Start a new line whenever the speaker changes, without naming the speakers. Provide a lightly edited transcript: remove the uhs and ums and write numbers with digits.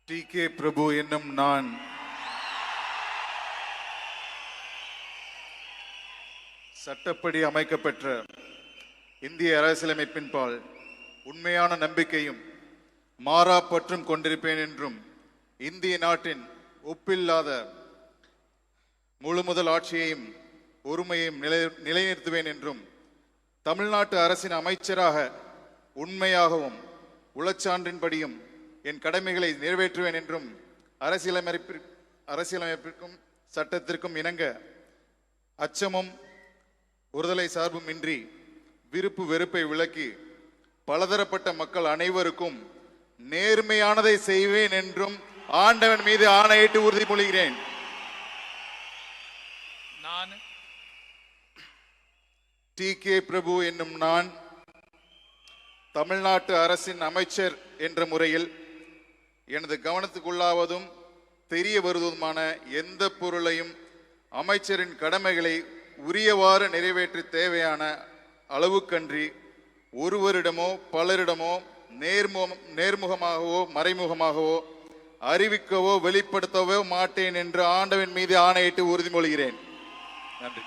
DK. பிரபு என்னும் நான் சட்டப்படி அமைக்கப்பெற்ற இந்திய அரசியலமைப்பின்பால் உண்மையான நம்பிக்கையும் மாறா பற்றும் கொண்டிருப்பேன் என்றும் இந்திய நாட்டின் ஒப்பில்லாத முழுமுதல் ஆட்சியையும் ஒருமையையும் நிலைநிறுத்துவேன் என்றும் தமிழ்நாட்டு அரசின் அமைச்சராக உண்மையாகவும் உளச்சான்றின்படியும் என் கடமைகளை நிறைவேற்றுவேன் என்றும் அரசியலமைப்பிற்கும் சட்டத்திற்கும் இணங்க அச்சமும் ஒருதலை சார்பும் இன்றி விருப்பு வெறுப்பை விலக்கி பலதரப்பட்ட மக்கள் அனைவருக்கும் நேர்மையானதை செய்வேன் என்றும் ஆண்டவன் மீது ஆணையிட்டு உறுதிமொழிகிறேன்.
நான்
டி.கே. பிரபு என்னும் நான் தமிழ்நாட்டு அரசின் அமைச்சர் என்ற முறையில் எனது கவனத்துக்குள்ளாவதும் தெரிய வருவதுமான எந்த பொருளையும் அமைச்சரின் கடமைகளை உரியவாறு நிறைவேற்ற தேவையான அளவுக்கன்றி ஒருவரிடமோ பலரிடமோ நேர்முகமாகவோ மறைமுகமாகவோ அறிவிக்கவோ வெளிப்படுத்தவோ மாட்டேன் என்று ஆண்டவன் மீது ஆணையிட்டு உறுதிமொழிகிறேன். நன்றி.